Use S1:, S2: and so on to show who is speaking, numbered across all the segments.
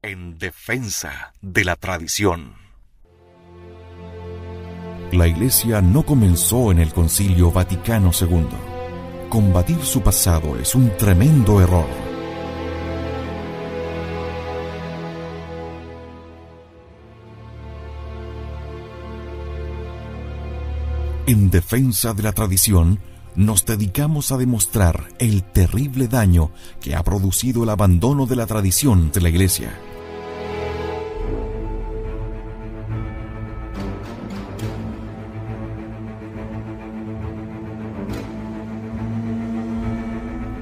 S1: En defensa de la tradición.
S2: La Iglesia no comenzó en el Concilio Vaticano II. Combatir su pasado es un tremendo error. En defensa de la tradición, nos dedicamos a demostrar el terrible daño que ha producido el abandono de la tradición de la Iglesia.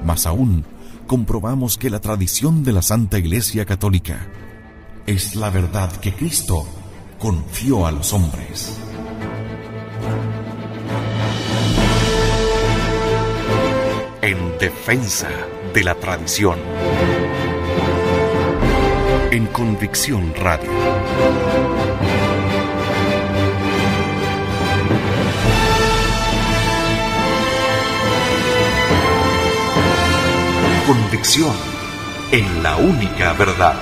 S2: Más aún, comprobamos que la tradición de la Santa Iglesia Católica es la verdad que Cristo confió a los hombres.
S1: En defensa de la tradición. En Convicción Radio. Convicción en la única verdad.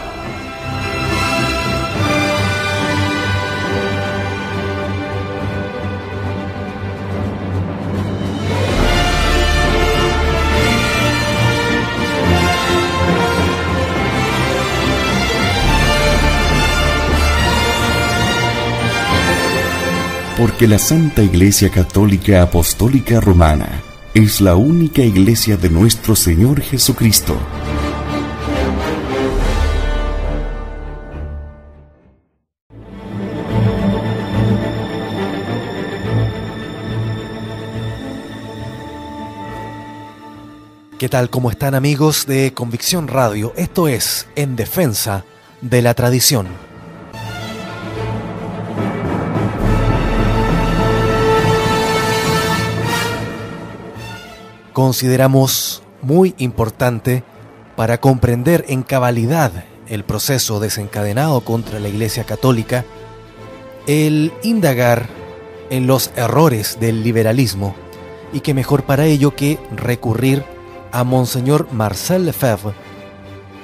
S2: Porque la Santa Iglesia Católica Apostólica Romana es la única iglesia de nuestro Señor Jesucristo.
S3: ¿Qué tal? ¿Cómo están, amigos de Convicción Radio? Esto es En Defensa de la Tradición. Consideramos muy importante para comprender en cabalidad el proceso desencadenado contra la Iglesia Católica el indagar en los errores del liberalismo, y que mejor para ello que recurrir a Monseñor Marcel Lefebvre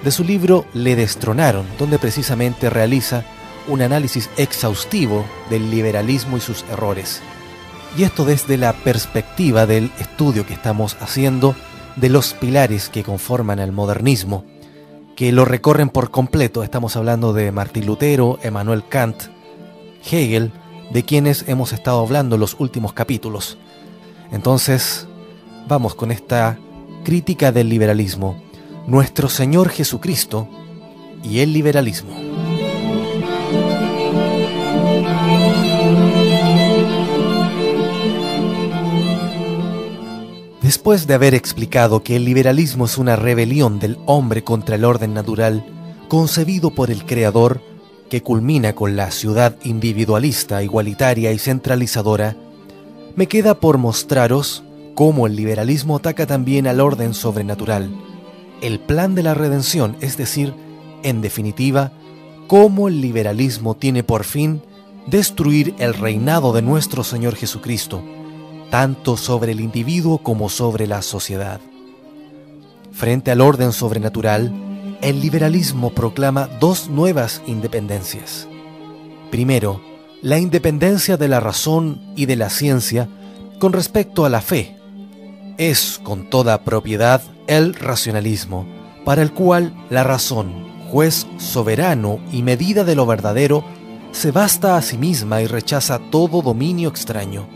S3: de su libro Le Destronaron, donde precisamente realiza un análisis exhaustivo del liberalismo y sus errores. Y esto desde la perspectiva del estudio que estamos haciendo de los pilares que conforman el modernismo, que lo recorren por completo. Estamos hablando de Martín Lutero, Emmanuel Kant, Hegel, de quienes hemos estado hablando en los últimos capítulos. Entonces, vamos con esta crítica del liberalismo, nuestro Señor Jesucristo y el liberalismo. Después de haber explicado que el liberalismo es una rebelión del hombre contra el orden natural, concebido por el Creador, que culmina con la ciudad individualista, igualitaria y centralizadora, me queda por mostraros cómo el liberalismo ataca también al orden sobrenatural, el plan de la redención, es decir, en definitiva, cómo el liberalismo tiene por fin destruir el reinado de nuestro Señor Jesucristo, tanto sobre el individuo como sobre la sociedad. Frente al orden sobrenatural, el liberalismo proclama dos nuevas independencias. Primero, la independencia de la razón y de la ciencia con respecto a la fe. Es, con toda propiedad, el racionalismo, para el cual la razón, juez soberano y medida de lo verdadero, se basta a sí misma y rechaza todo dominio extraño.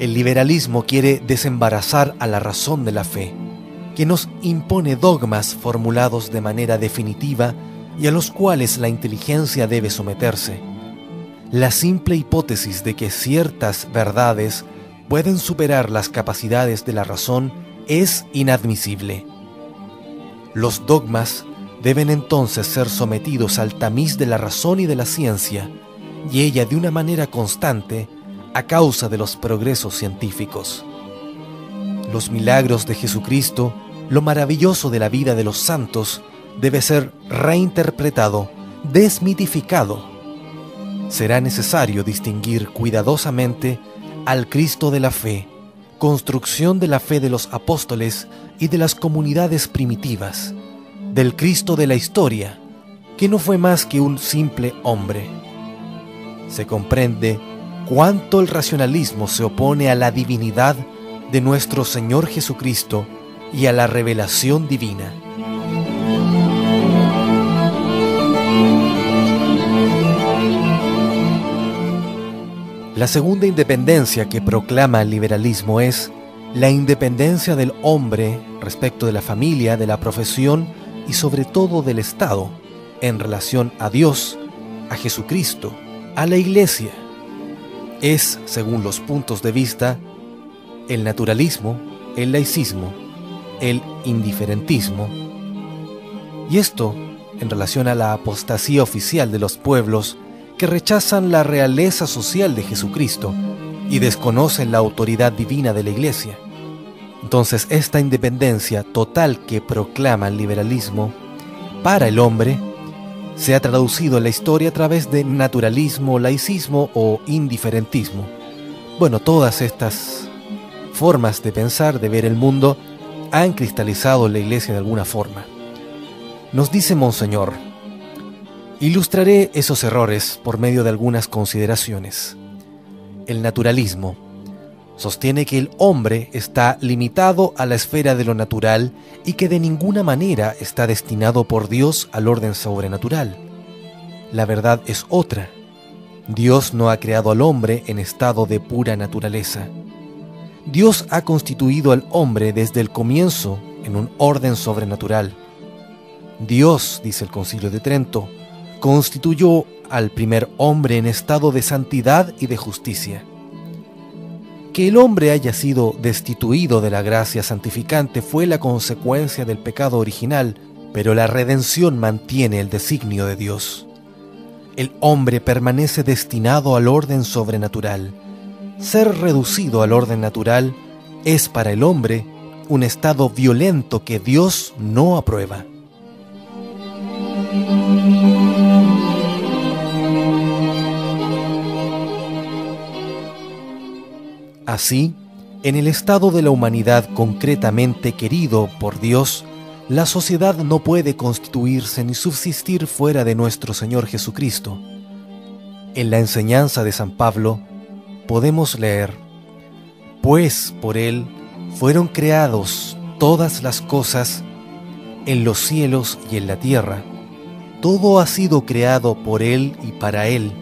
S3: El liberalismo quiere desembarazar a la razón de la fe, que nos impone dogmas formulados de manera definitiva y a los cuales la inteligencia debe someterse. La simple hipótesis de que ciertas verdades pueden superar las capacidades de la razón es inadmisible. Los dogmas deben entonces ser sometidos al tamiz de la razón y de la ciencia, y ella de una manera constante, a causa de los progresos científicos. Los milagros de Jesucristo, lo maravilloso de la vida de los santos, debe ser reinterpretado, desmitificado. Será necesario distinguir cuidadosamente al Cristo de la fe construcción de la fe de los apóstoles y de las comunidades primitivas, del Cristo de la historia, que no fue más que un simple hombre. Se comprende cuánto el racionalismo se opone a la divinidad de nuestro Señor Jesucristo y a la revelación divina. La segunda independencia que proclama el liberalismo es la independencia del hombre respecto de la familia, de la profesión y sobre todo del Estado, en relación a Dios, a Jesucristo, a la Iglesia. Es, según los puntos de vista, el naturalismo, el laicismo, el indiferentismo. Y esto en relación a la apostasía oficial de los pueblos que rechazan la realeza social de Jesucristo y desconocen la autoridad divina de la Iglesia. Entonces, esta independencia total que proclama el liberalismo para el hombre se ha traducido en la historia a través de naturalismo, laicismo o indiferentismo. Bueno, todas estas formas de pensar, de ver el mundo, han cristalizado en la Iglesia de alguna forma. Nos dice Monseñor: ilustraré esos errores por medio de algunas consideraciones. El naturalismo sostiene que el hombre está limitado a la esfera de lo natural y que de ninguna manera está destinado por Dios al orden sobrenatural. La verdad es otra. Dios no ha creado al hombre en estado de pura naturaleza. Dios ha constituido al hombre desde el comienzo en un orden sobrenatural. Dios, dice el Concilio de Trento, constituyó al primer hombre en estado de santidad y de justicia. Que el hombre haya sido destituido de la gracia santificante fue la consecuencia del pecado original, pero la redención mantiene el designio de Dios. El hombre permanece destinado al orden sobrenatural. Ser reducido al orden natural es para el hombre un estado violento que Dios no aprueba. Así, en el estado de la humanidad concretamente querido por Dios, la sociedad no puede constituirse ni subsistir fuera de nuestro Señor Jesucristo. En la enseñanza de San Pablo podemos leer: pues por Él fueron creados todas las cosas en los cielos y en la tierra. Todo ha sido creado por Él y para Él.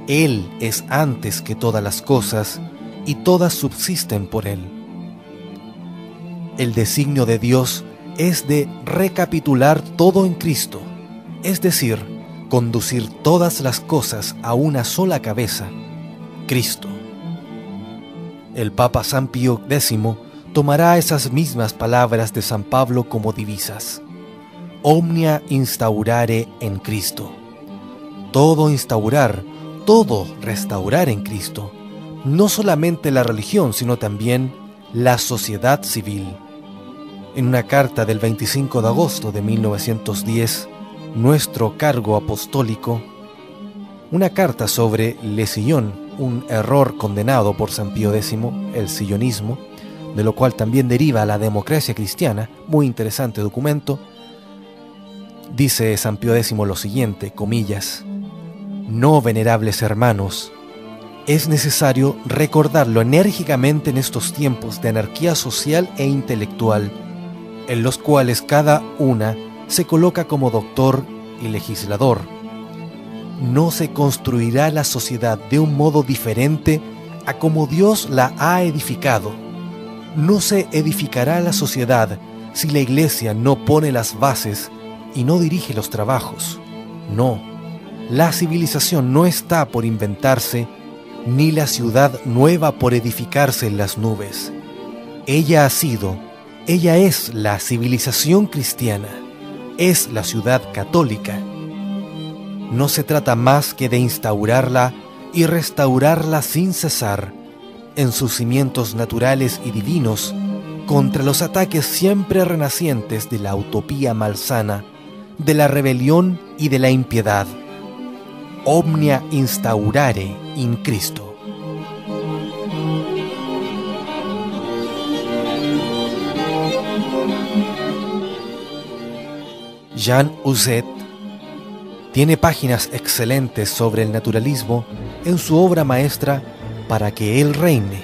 S3: Él es antes que todas las cosas, y todas subsisten por Él. El designio de Dios es de recapitular todo en Cristo, es decir, conducir todas las cosas a una sola cabeza, Cristo. El Papa San Pío X tomará esas mismas palabras de San Pablo como divisas: omnia instaurare en Cristo. Todo instaurar, todo restaurar en Cristo. No solamente la religión, sino también la sociedad civil. En una carta del 25 de agosto de 1910, nuestro cargo apostólico, una carta sobre le sillón, un error condenado por San Pío X, el sillonismo, de lo cual también deriva la democracia cristiana, muy interesante documento, dice San Pío X lo siguiente, comillas: no, venerables hermanos, es necesario recordarlo enérgicamente en estos tiempos de anarquía social e intelectual, en los cuales cada una se coloca como doctor y legislador. No se construirá la sociedad de un modo diferente a como Dios la ha edificado. No se edificará la sociedad si la Iglesia no pone las bases y no dirige los trabajos. No, la civilización no está por inventarse, ni la ciudad nueva por edificarse en las nubes. Ella es la civilización cristiana, es la ciudad católica. No se trata más que de instaurarla y restaurarla sin cesar, en sus cimientos naturales y divinos, contra los ataques siempre renacientes de la utopía malsana, de la rebelión y de la impiedad. Omnia instaurare in Cristo. Jean Uset, tiene páginas excelentes sobre el naturalismo en su obra maestra Para que Él reine.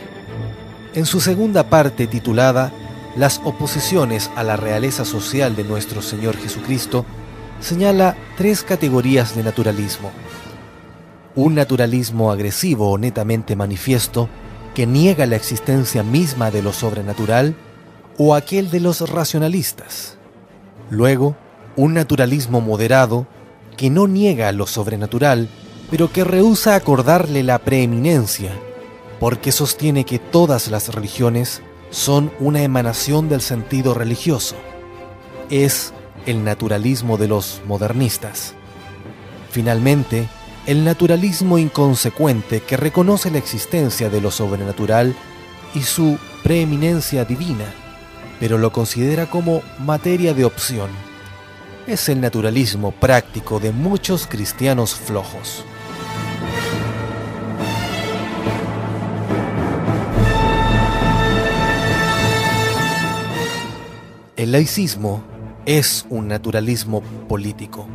S3: En su segunda parte, titulada Las oposiciones a la realeza social de nuestro Señor Jesucristo, señala 3 categorías de naturalismo. Un naturalismo agresivo o netamente manifiesto, que niega la existencia misma de lo sobrenatural, o aquel de los racionalistas. Luego, un naturalismo moderado, que no niega lo sobrenatural, pero que rehúsa acordarle la preeminencia, porque sostiene que todas las religiones son una emanación del sentido religioso. Es el naturalismo de los modernistas. Finalmente, el naturalismo inconsecuente, que reconoce la existencia de lo sobrenatural y su preeminencia divina, pero lo considera como materia de opción. Es el naturalismo práctico de muchos cristianos flojos. El laicismo es un naturalismo político.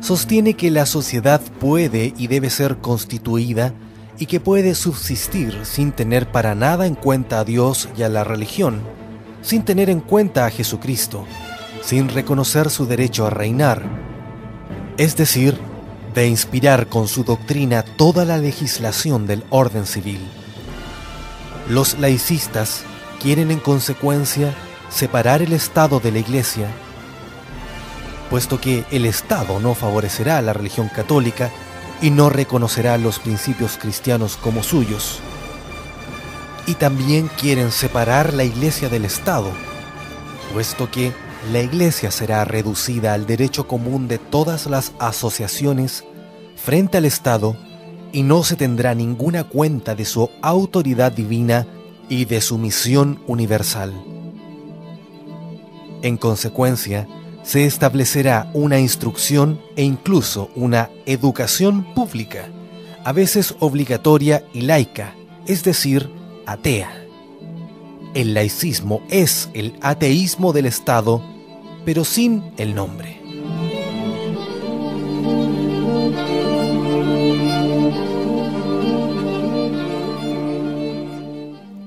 S3: Sostiene que la sociedad puede y debe ser constituida y que puede subsistir sin tener para nada en cuenta a Dios y a la religión, sin tener en cuenta a Jesucristo, sin reconocer su derecho a reinar, es decir, de inspirar con su doctrina toda la legislación del orden civil. Los laicistas quieren en consecuencia separar el Estado de la Iglesia, puesto que el Estado no favorecerá a la religión católica y no reconocerá los principios cristianos como suyos. Y también quieren separar la Iglesia del Estado, puesto que la Iglesia será reducida al derecho común de todas las asociaciones frente al Estado y no se tendrá ninguna cuenta de su autoridad divina y de su misión universal. En consecuencia, se establecerá una instrucción e incluso una educación pública, a veces obligatoria y laica, es decir, atea. El laicismo es el ateísmo del Estado, pero sin el nombre.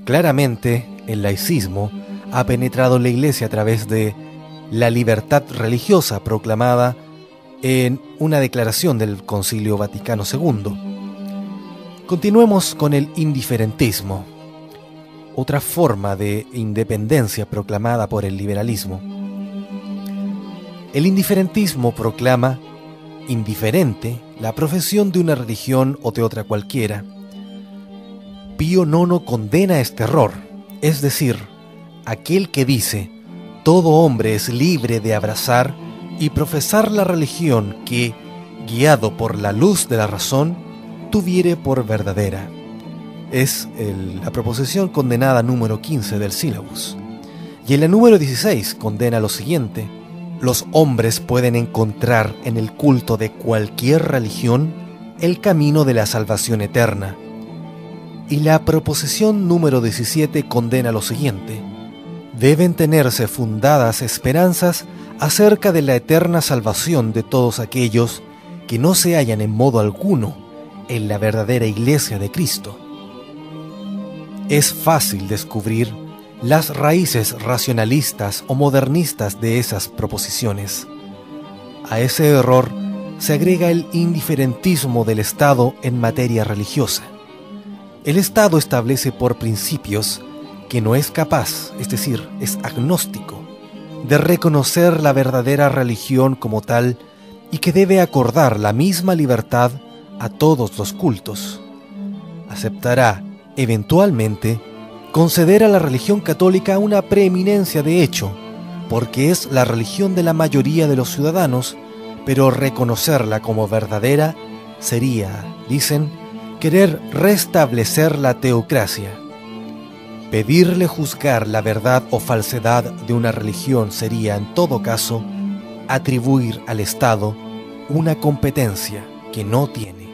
S3: Claramente, el laicismo ha penetrado en la Iglesia a través de la libertad religiosa proclamada en una declaración del Concilio Vaticano II. Continuemos con el indiferentismo, otra forma de independencia proclamada por el liberalismo. El indiferentismo proclama indiferente la profesión de una religión o de otra cualquiera. Pío IX condena este error, es decir, aquel que dice: todo hombre es libre de abrazar y profesar la religión que, guiado por la luz de la razón, tuviere por verdadera. Es la proposición condenada número 15 del Sílabus. Y en la número 16 condena lo siguiente: los hombres pueden encontrar en el culto de cualquier religión el camino de la salvación eterna. Y la proposición número 17 condena lo siguiente: deben tenerse fundadas esperanzas acerca de la eterna salvación de todos aquellos que no se hallan en modo alguno en la verdadera Iglesia de Cristo. Es fácil descubrir las raíces racionalistas o modernistas de esas proposiciones. A ese error se agrega el indiferentismo del Estado en materia religiosa. El Estado establece por principios que no es capaz, es decir, es agnóstico, de reconocer la verdadera religión como tal y que debe acordar la misma libertad a todos los cultos. Aceptará, eventualmente, conceder a la religión católica una preeminencia de hecho, porque es la religión de la mayoría de los ciudadanos, pero reconocerla como verdadera sería, dicen, querer restablecer la teocracia. Pedirle juzgar la verdad o falsedad de una religión sería, en todo caso, atribuir al Estado una competencia que no tiene.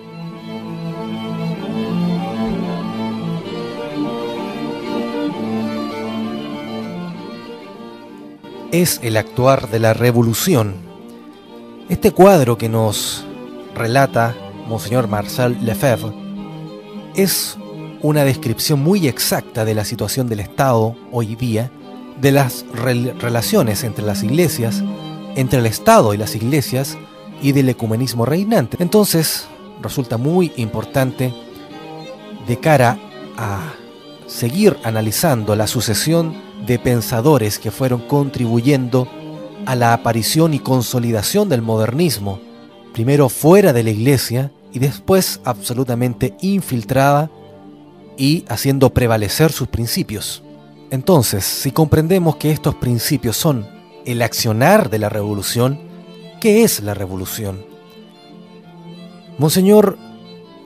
S3: Es el actuar de la revolución, Este cuadro que nos relata Monseñor Marcel Lefebvre es una descripción muy exacta de la situación del Estado hoy día, de las relaciones entre las iglesias, entre el Estado y las iglesias, y del ecumenismo reinante. Entonces, resulta muy importante de cara a seguir analizando la sucesión de pensadores que fueron contribuyendo a la aparición y consolidación del modernismo, primero fuera de la iglesia y después absolutamente infiltrada y haciendo prevalecer sus principios. Entonces, si comprendemos que estos principios son el accionar de la revolución, ¿qué es la revolución? Monseñor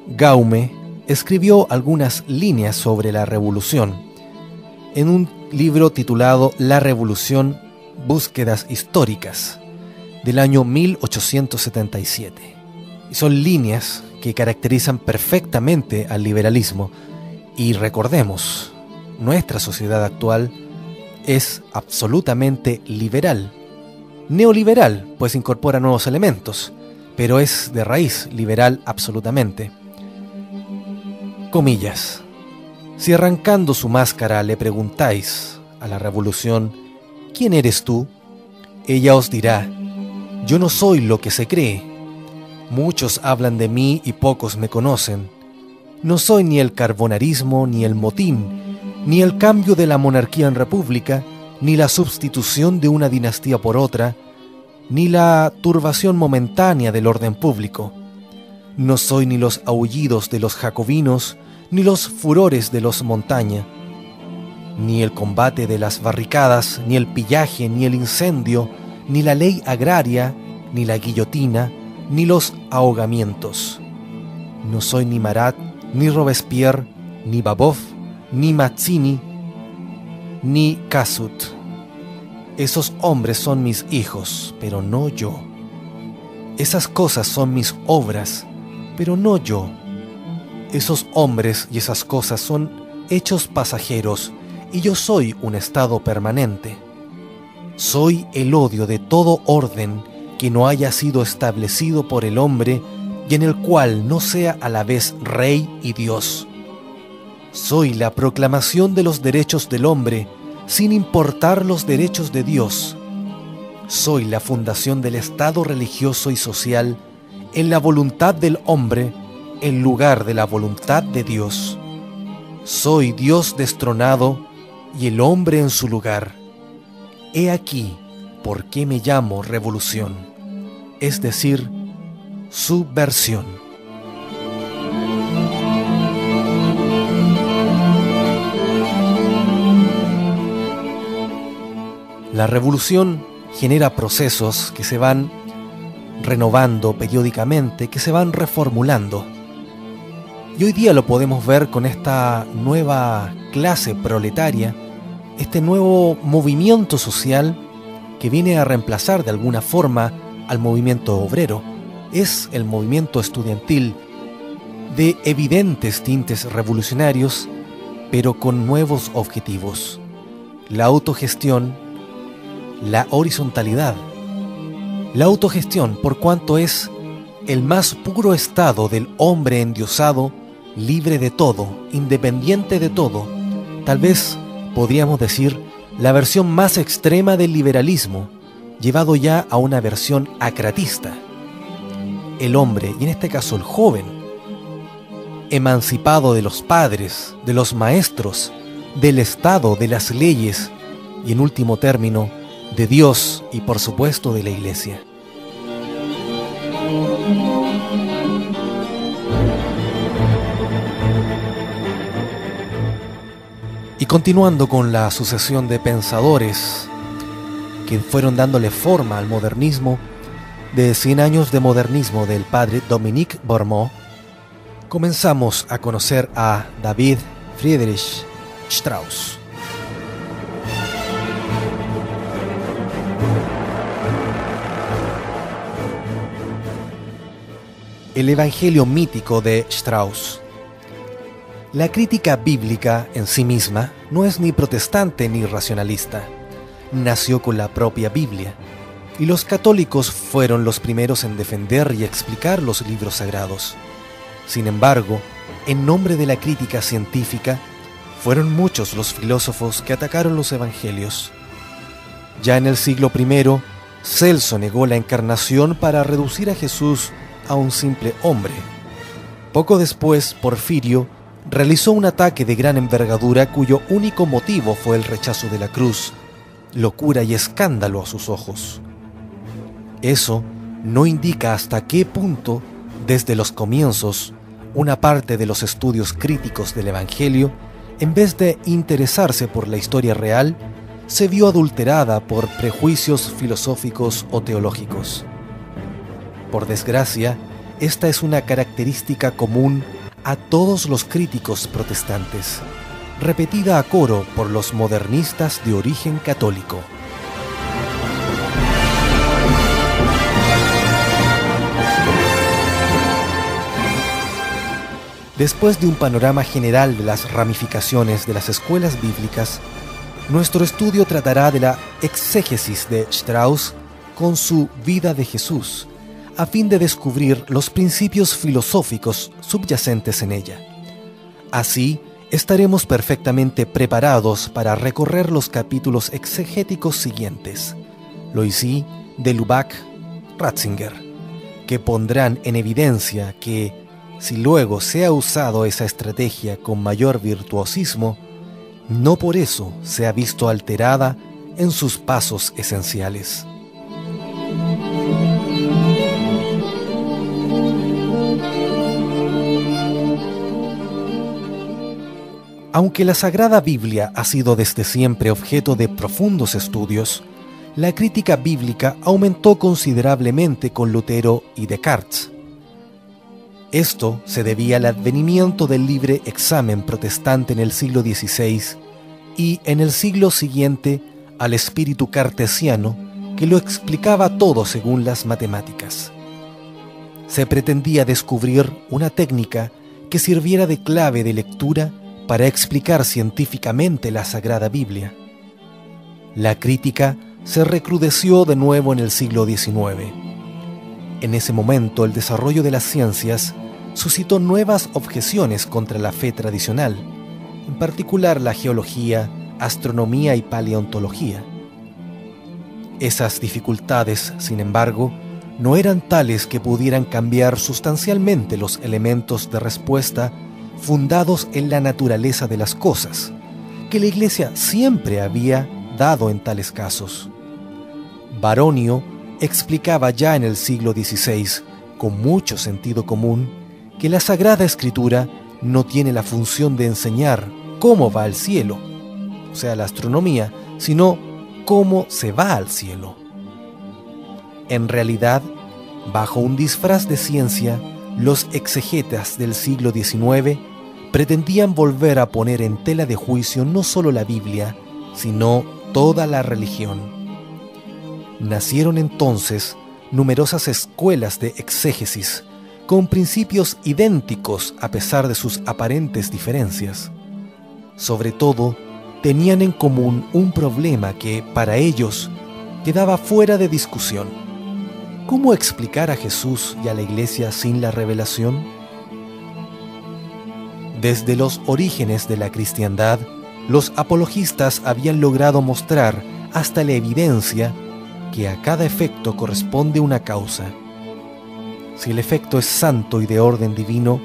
S3: Gaume escribió algunas líneas sobre la revolución en un libro titulado La Revolución, Búsquedas Históricas, del año 1877. Y son líneas que caracterizan perfectamente al liberalismo. Y recordemos, nuestra sociedad actual es absolutamente liberal. Neoliberal, pues incorpora nuevos elementos, pero es de raíz liberal absolutamente. Comillas. Si arrancando su máscara le preguntáis a la revolución, ¿quién eres tú?, ella os dirá, yo no soy lo que se cree. Muchos hablan de mí y pocos me conocen. No soy ni el carbonarismo, ni el motín, ni el cambio de la monarquía en república, ni la sustitución de una dinastía por otra, ni la turbación momentánea del orden público. No soy ni los aullidos de los jacobinos, ni los furores de los Montaña, ni el combate de las barricadas, ni el pillaje, ni el incendio, ni la ley agraria, ni la guillotina, ni los ahogamientos. No soy ni Marat, ni Robespierre, ni Babov, ni Mazzini, ni Casut. Esos hombres son mis hijos, pero no yo. Esas cosas son mis obras, pero no yo. Esos hombres y esas cosas son hechos pasajeros, y yo soy un estado permanente. Soy el odio de todo orden que no haya sido establecido por el hombre y en el cual no sea a la vez rey y Dios. Soy la proclamación de los derechos del hombre, sin importar los derechos de Dios. Soy la fundación del Estado religioso y social en la voluntad del hombre, en lugar de la voluntad de Dios. Soy Dios destronado y el hombre en su lugar. He aquí por qué me llamo revolución, es decir, subversión. La revolución genera procesos que se van renovando periódicamente, que se van reformulando. Y hoy día lo podemos ver con esta nueva clase proletaria, este nuevo movimiento social que viene a reemplazar de alguna forma al movimiento obrero. Es el movimiento estudiantil de evidentes tintes revolucionarios, pero con nuevos objetivos: la autogestión, la horizontalidad. La autogestión, por cuanto es el más puro estado del hombre endiosado, libre de todo, independiente de todo. Tal vez podríamos decir la versión más extrema del liberalismo, llevado ya a una versión acratista. El hombre, y en este caso el joven, emancipado de los padres, de los maestros, del Estado, de las leyes y, en último término, de Dios y por supuesto de la Iglesia. Y continuando con la sucesión de pensadores que fueron dándole forma al modernismo, de 100 años de modernismo del padre Dominique Bourmont, comenzamos a conocer a David Friedrich Strauss. El Evangelio mítico de Strauss. La crítica bíblica en sí misma no es ni protestante ni racionalista. Nació con la propia Biblia. y los católicos fueron los primeros en defender y explicar los libros sagrados. Sin embargo, en nombre de la crítica científica, fueron muchos los filósofos que atacaron los evangelios. Ya en el siglo I, Celso negó la encarnación para reducir a Jesús a un simple hombre. Poco después, Porfirio realizó un ataque de gran envergadura cuyo único motivo fue el rechazo de la cruz, locura y escándalo a sus ojos. Eso no indica hasta qué punto, desde los comienzos, una parte de los estudios críticos del Evangelio, en vez de interesarse por la historia real, se vio adulterada por prejuicios filosóficos o teológicos. Por desgracia, esta es una característica común a todos los críticos protestantes, repetida a coro por los modernistas de origen católico. Después de un panorama general de las ramificaciones de las escuelas bíblicas, nuestro estudio tratará de la exégesis de Strauss con su Vida de Jesús, a fin de descubrir los principios filosóficos subyacentes en ella. Así, estaremos perfectamente preparados para recorrer los capítulos exegéticos siguientes, Loisy, de Lubac, Ratzinger, que pondrán en evidencia que, si luego se ha usado esa estrategia con mayor virtuosismo, no por eso se ha visto alterada en sus pasos esenciales. Aunque la Sagrada Biblia ha sido desde siempre objeto de profundos estudios, la crítica bíblica aumentó considerablemente con Lutero y Descartes. Esto se debía al advenimiento del libre examen protestante en el siglo XVI y en el siglo siguiente al espíritu cartesiano que lo explicaba todo según las matemáticas. Se pretendía descubrir una técnica que sirviera de clave de lectura para explicar científicamente la Sagrada Biblia. La crítica se recrudeció de nuevo en el siglo XIX. En ese momento, el desarrollo de las ciencias suscitó nuevas objeciones contra la fe tradicional, en particular la geología, astronomía y paleontología. Esas dificultades, sin embargo, no eran tales que pudieran cambiar sustancialmente los elementos de respuesta fundados en la naturaleza de las cosas, que la Iglesia siempre había dado en tales casos. Baronio explicaba ya en el siglo XVI, con mucho sentido común, que la Sagrada Escritura no tiene la función de enseñar cómo va al cielo, o sea, la astronomía, sino cómo se va al cielo. En realidad, bajo un disfraz de ciencia, los exegetas del siglo XIX pretendían volver a poner en tela de juicio no solo la Biblia, sino toda la religión. Nacieron entonces numerosas escuelas de exégesis, con principios idénticos a pesar de sus aparentes diferencias. Sobre todo, tenían en común un problema que, para ellos, quedaba fuera de discusión: ¿cómo explicar a Jesús y a la Iglesia sin la revelación? Desde los orígenes de la cristiandad, los apologistas habían logrado mostrar hasta la evidencia que a cada efecto corresponde una causa. Si el efecto es santo y de orden divino,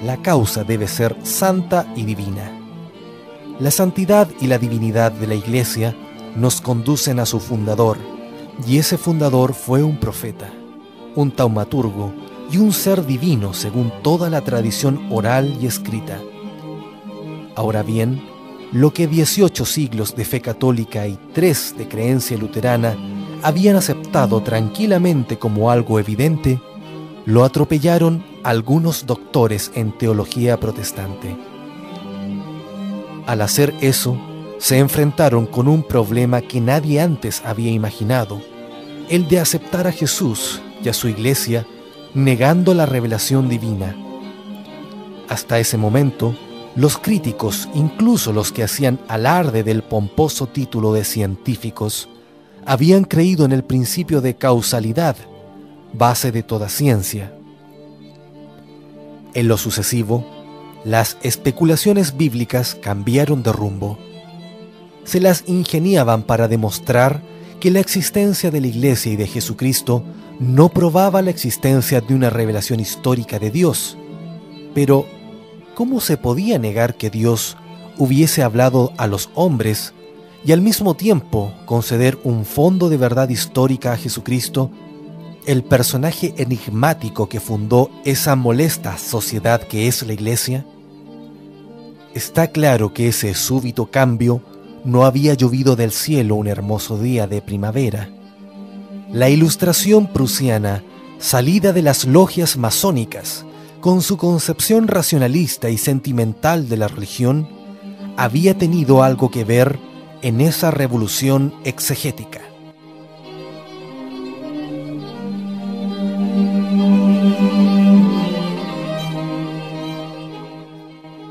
S3: la causa debe ser santa y divina. La santidad y la divinidad de la Iglesia nos conducen a su fundador, y ese fundador fue un profeta, un taumaturgo y un ser divino según toda la tradición oral y escrita. Ahora bien, lo que 18 siglos de fe católica y 3 de creencia luterana habían aceptado tranquilamente como algo evidente, lo atropellaron algunos doctores en teología protestante. Al hacer eso, se enfrentaron con un problema que nadie antes había imaginado, el de aceptar a Jesús y a su Iglesia negando la revelación divina. Hasta ese momento, los críticos, incluso los que hacían alarde del pomposo título de científicos, habían creído en el principio de causalidad, base de toda ciencia. En lo sucesivo, las especulaciones bíblicas cambiaron de rumbo. Se las ingeniaban para demostrar que la existencia de la Iglesia y de Jesucristo no probaba la existencia de una revelación histórica de Dios. Pero, ¿cómo se podía negar que Dios hubiese hablado a los hombres y al mismo tiempo conceder un fondo de verdad histórica a Jesucristo, el personaje enigmático que fundó esa molesta sociedad que es la Iglesia? Está claro que ese súbito cambio no había llovido del cielo un hermoso día de primavera. La Ilustración prusiana, salida de las logias masónicas, con su concepción racionalista y sentimental de la religión, había tenido algo que ver en esa revolución exegética.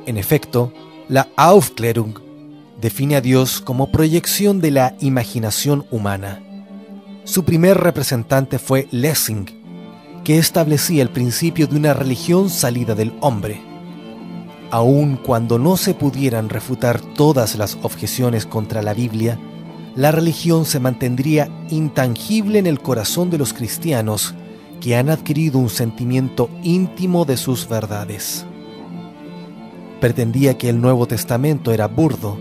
S3: En efecto, la Aufklärung define a Dios como proyección de la imaginación humana. Su primer representante fue Lessing, que establecía el principio de una religión salida del hombre. Aun cuando no se pudieran refutar todas las objeciones contra la Biblia, la religión se mantendría intangible en el corazón de los cristianos que han adquirido un sentimiento íntimo de sus verdades. Pretendía que el Nuevo Testamento era burdo.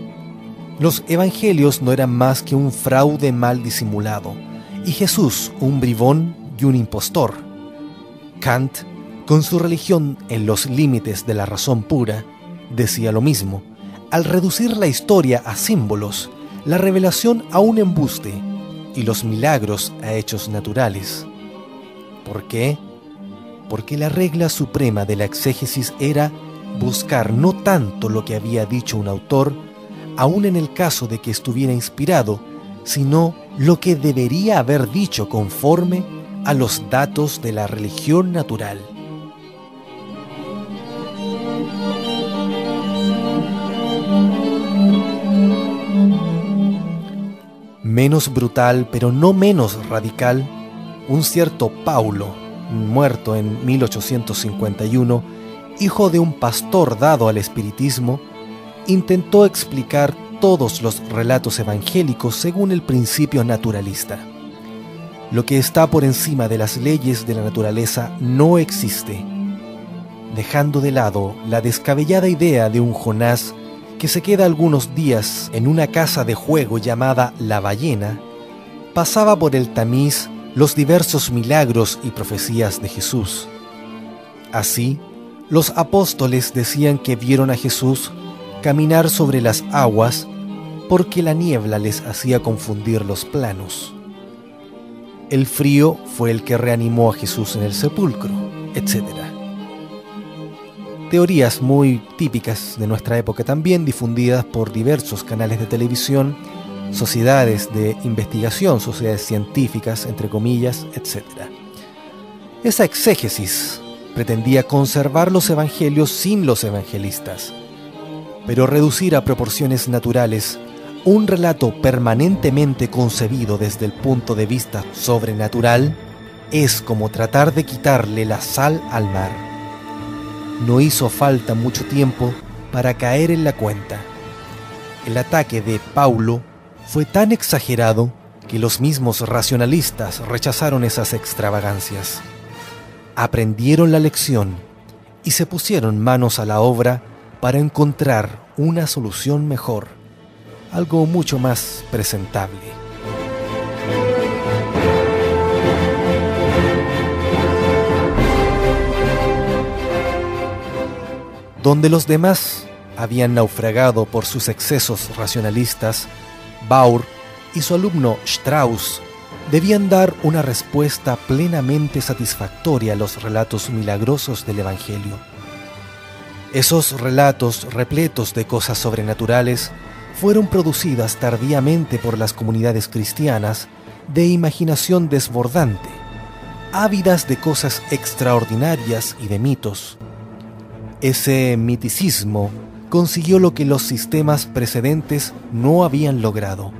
S3: Los evangelios no eran más que un fraude mal disimulado, y Jesús un bribón y un impostor. Kant, con su religión en los límites de la razón pura, decía lo mismo, al reducir la historia a símbolos, la revelación a un embuste y los milagros a hechos naturales. ¿Por qué? Porque la regla suprema de la exégesis era buscar no tanto lo que había dicho un autor, aun en el caso de que estuviera inspirado, sino lo que debería haber dicho conforme a los datos de la religión natural. Menos brutal, pero no menos radical, un cierto Paulo, muerto en 1851, hijo de un pastor dado al espiritismo, intentó explicar todos los relatos evangélicos según el principio naturalista. Lo que está por encima de las leyes de la naturaleza no existe, dejando de lado la descabellada idea de un Jonás que se queda algunos días en una casa de juego llamada La Ballena, pasaba por el tamiz los diversos milagros y profecías de Jesús. Así, los apóstoles decían que vieron a Jesús caminar sobre las aguas porque la niebla les hacía confundir los planos. El frío fue el que reanimó a Jesús en el sepulcro, etc. Teorías muy típicas de nuestra época también, difundidas por diversos canales de televisión, sociedades de investigación, sociedades científicas, entre comillas, etc. Esa exégesis pretendía conservar los evangelios sin los evangelistas, pero reducir a proporciones naturales un relato permanentemente concebido desde el punto de vista sobrenatural es como tratar de quitarle la sal al mar. No hizo falta mucho tiempo para caer en la cuenta. El ataque de Paulo fue tan exagerado que los mismos racionalistas rechazaron esas extravagancias. Aprendieron la lección y se pusieron manos a la obra para encontrar una solución mejor, algo mucho más presentable. Donde los demás habían naufragado por sus excesos racionalistas, Baur y su alumno Strauss debían dar una respuesta plenamente satisfactoria a los relatos milagrosos del Evangelio. Esos relatos repletos de cosas sobrenaturales fueron producidas tardíamente por las comunidades cristianas de imaginación desbordante, ávidas de cosas extraordinarias y de mitos. Ese miticismo consiguió lo que los sistemas precedentes no habían logrado: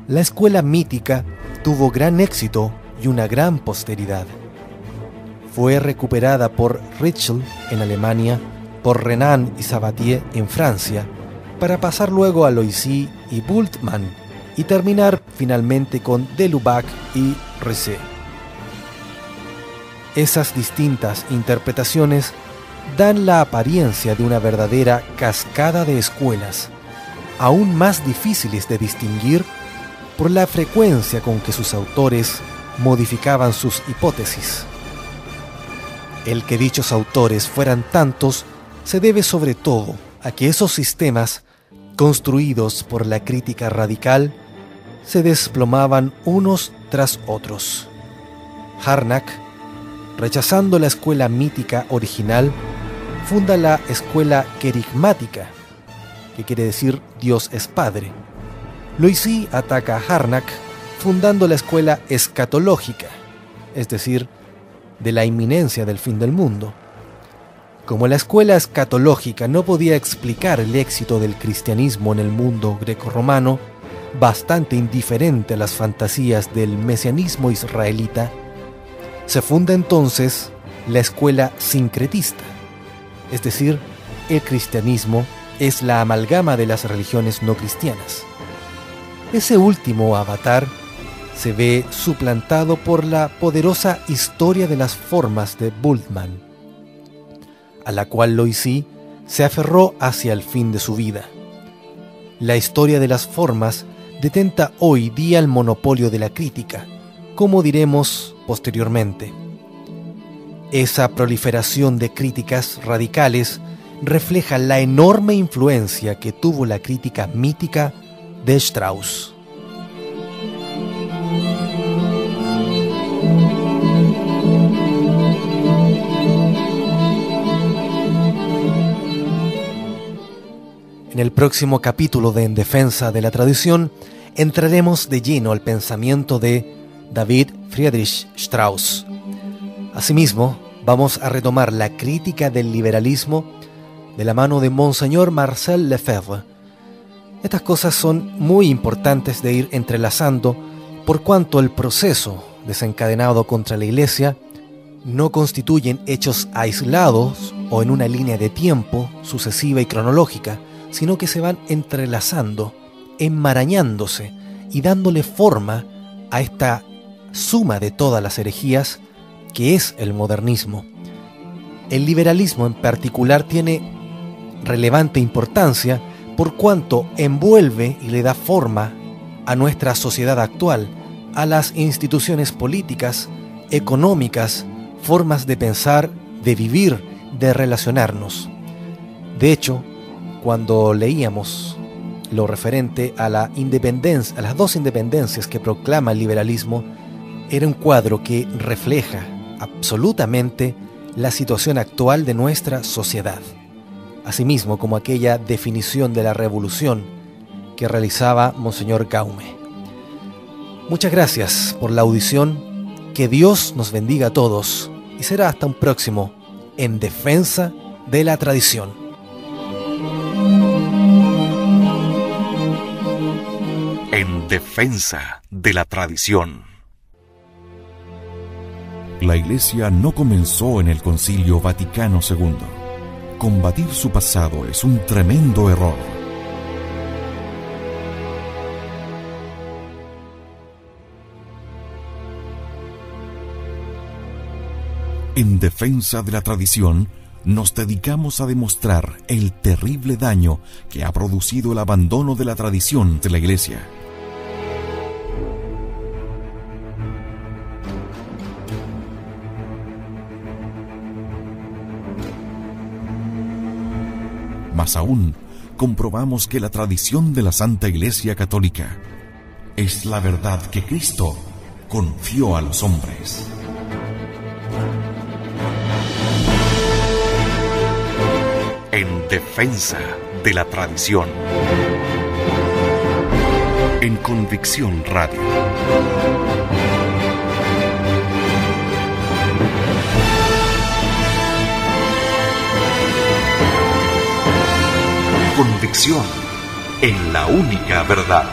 S3: La escuela mítica tuvo gran éxito y una gran posteridad. Fue recuperada por Ritschl en Alemania, por Renan y Sabatier en Francia, para pasar luego a Loisy y Bultmann y terminar finalmente con de Lubac y Risset. Esas distintas interpretaciones dan la apariencia de una verdadera cascada de escuelas, aún más difíciles de distinguir por la frecuencia con que sus autores modificaban sus hipótesis. El que dichos autores fueran tantos se debe sobre todo a que esos sistemas, construidos por la crítica radical, se desplomaban unos tras otros. Harnack, rechazando la escuela mítica original, funda la escuela querigmática, que quiere decir Dios es Padre. Loisy ataca a Harnack fundando la escuela escatológica, es decir, de la inminencia del fin del mundo. Como la escuela escatológica no podía explicar el éxito del cristianismo en el mundo grecorromano, bastante indiferente a las fantasías del mesianismo israelita, se funda entonces la escuela sincretista, es decir, el cristianismo es la amalgama de las religiones no cristianas. Ese último avatar se ve suplantado por la poderosa historia de las formas de Bultmann, a la cual Loisy se aferró hacia el fin de su vida. La historia de las formas detenta hoy día el monopolio de la crítica, como diremos posteriormente. Esa proliferación de críticas radicales refleja la enorme influencia que tuvo la crítica mítica de Strauss. En el próximo capítulo de En Defensa de la Tradición entraremos de lleno al pensamiento de David Friedrich Strauss. Asimismo, vamos a retomar la crítica del liberalismo de la mano de Monseñor Marcel Lefebvre. Estas cosas son muy importantes de ir entrelazando por cuanto el proceso desencadenado contra la Iglesia no constituyen hechos aislados o en una línea de tiempo sucesiva y cronológica, sino que se van entrelazando, enmarañándose y dándole forma a esta suma de todas las herejías que es el modernismo. El liberalismo en particular tiene relevante importancia por cuanto envuelve y le da forma a nuestra sociedad actual, a las instituciones políticas, económicas, formas de pensar, de vivir, de relacionarnos. De hecho, cuando leíamos lo referente a la independencia, a las dos independencias que proclama el liberalismo, era un cuadro que refleja absolutamente la situación actual de nuestra sociedad, asimismo como aquella definición de la revolución que realizaba Monseñor Gaume. Muchas gracias por la audición, que Dios nos bendiga a todos y será hasta un próximo En Defensa de la Tradición.
S1: En Defensa de la Tradición.
S2: La Iglesia no comenzó en el Concilio Vaticano II. Combatir su pasado es un tremendo error. En Defensa de la Tradición, nos dedicamos a demostrar el terrible daño que ha producido el abandono de la tradición de la Iglesia. Más aún, comprobamos que la tradición de la Santa Iglesia Católica es la verdad que Cristo confió a los hombres.
S1: En Defensa de la Tradición. En Convicción Radio. Convicción en la única verdad.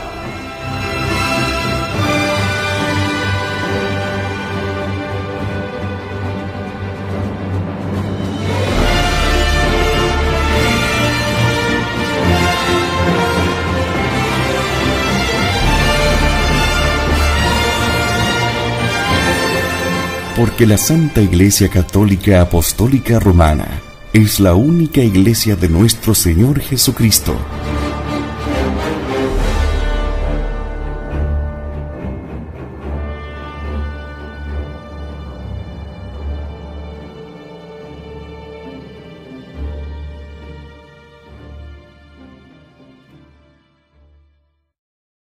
S2: porque la Santa Iglesia Católica Apostólica Romana es la única iglesia de nuestro Señor Jesucristo,